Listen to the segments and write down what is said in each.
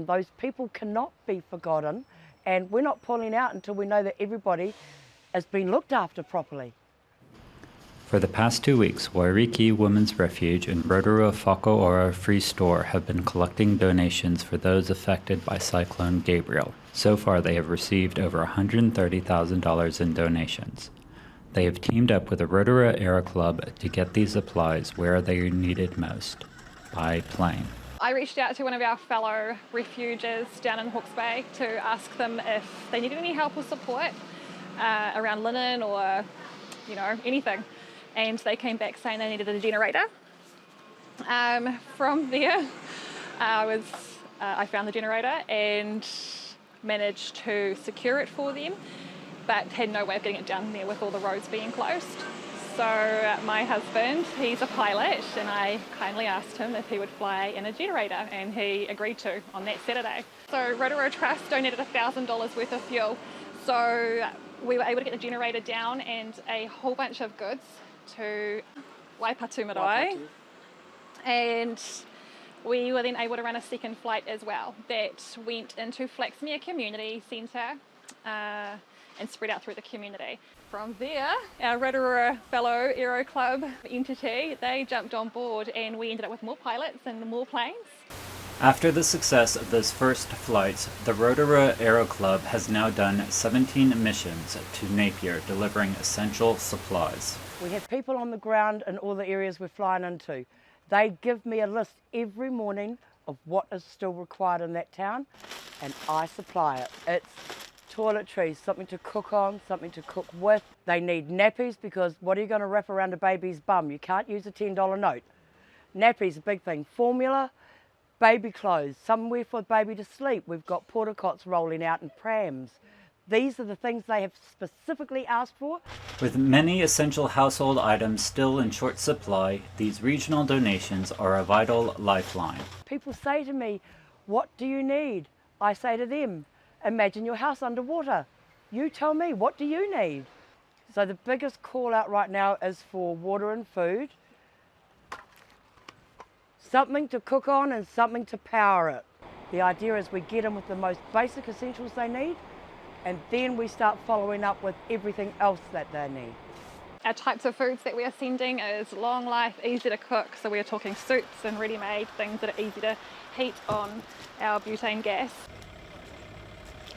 forgotten. Those people cannot be forgotten, and we're not pulling out until we know that everybody has been looked after properly. For the past 2 weeks, Wairiki Women's Refuge and Rotorua Whakaora Free Store have been collecting donations for those affected by Cyclone Gabriel. So far, they have received over $130,000 in donations. They have teamed up with the Rotorua Era Club to get these supplies where they are needed most, by plane. I reached out to one of our fellow refuges down in Hawke's Bay to ask them if they needed any help or support around linen or, anything. And they came back saying they needed a generator. From there, I found the generator and managed to secure it for them, but had no way of getting it down there with all the roads being closed. So my husband, he's a pilot, and I kindly asked him if he would fly in a generator, and he agreed to on that Saturday. So Rotorua Trust donated $1,000 worth of fuel. So we were able to get the generator down and a whole bunch of goods to Waipatu Marae, and we were then able to run a second flight as well that went into Flaxmere Community Centre and spread out through the community. From there, our Rotorua fellow Aero Club entity, they jumped on board and we ended up with more pilots and more planes. After the success of those first flights, the Rotorua Aero Club has now done 17 missions to Napier, delivering essential supplies. We have people on the ground in all the areas we're flying into. They give me a list every morning of what is still required in that town, and I supply it. It's toiletries, something to cook on, something to cook with. They need nappies, because what are you going to wrap around a baby's bum? You can't use a $10 note. Nappies, a big thing. Formula, baby clothes, somewhere for the baby to sleep. We've got porta cots rolling out and prams. These are the things they have specifically asked for. With many essential household items still in short supply, these regional donations are a vital lifeline. People say to me, what do you need? I say to them, imagine your house underwater. You tell me, what do you need? So the biggest call out right now is for water and food, something to cook on and something to power it. The idea is we get them with the most basic essentials they need, and then we start following up with everything else that they need. Our types of foods that we are sending is long life, easy to cook, so we are talking soups and ready-made things that are easy to heat on our butane gas.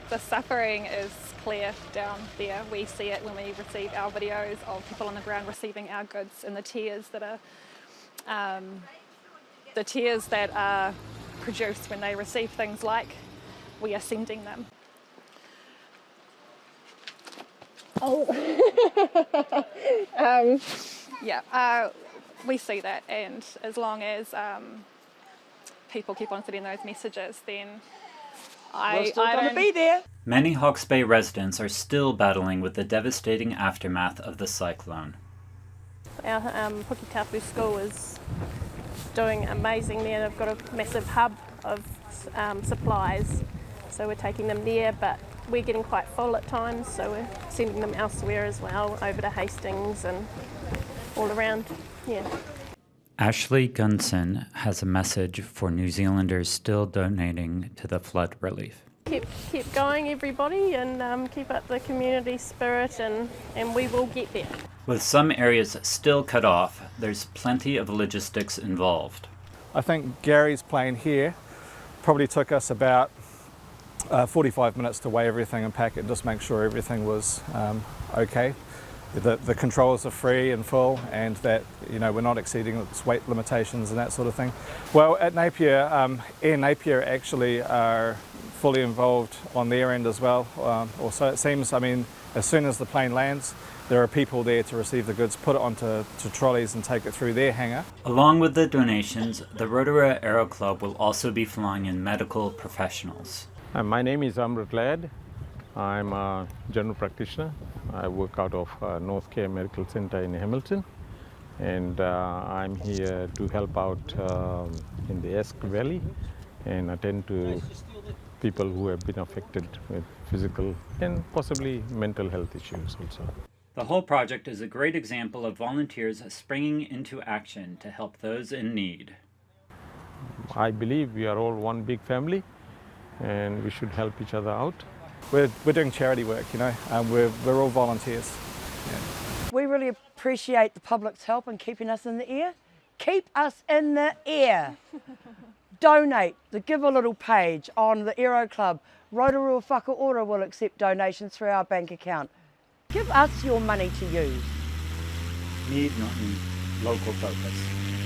The suffering is clear down there. We see it when we receive our videos of people on the ground receiving our goods, and the tears that are produced when they receive things like we are sending them. We see that, and as long as people keep on sending those messages, then We're still going to be there. Many Hawke's Bay residents are still battling with the devastating aftermath of the cyclone. Our Pukitapu school is doing amazing there. They've got a massive hub of supplies, so we're taking them there, but we're getting quite full at times, so we're sending them elsewhere as well, over to Hastings and all around, Ashley Gunson has a message for New Zealanders still donating to the flood relief. Keep going, everybody, and keep up the community spirit, and we will get there. With some areas still cut off, there's plenty of logistics involved. I think Gary's plane here probably took us about 45 minutes to weigh everything and pack it, and just make sure everything was okay. The controls are free and full, and that we're not exceeding its weight limitations and that sort of thing. Well, at Napier, Air Napier actually are fully involved on their end as well, or so it seems. I mean, as soon as the plane lands, there are people there to receive the goods, put it onto trolleys and take it through their hangar. Along with the donations, the Rotorua Aero Club will also be flying in medical professionals. My name is Amrit Laird. I'm a general practitioner. I work out of North Care Medical Centre in Hamilton, and I'm here to help out in the Esk Valley and attend to people who have been affected with physical and possibly mental health issues also. The whole project is a great example of volunteers springing into action to help those in need. I believe we are all one big family, and we should help each other out. We're doing charity work, you know, we're all volunteers. Yeah. We really appreciate the public's help in keeping us in the air. Keep us in the air. Donate, the Give a Little page on the Aero Club. Rotorua Whakaora will accept donations through our bank account. Give us your money to use. Need, not local focus.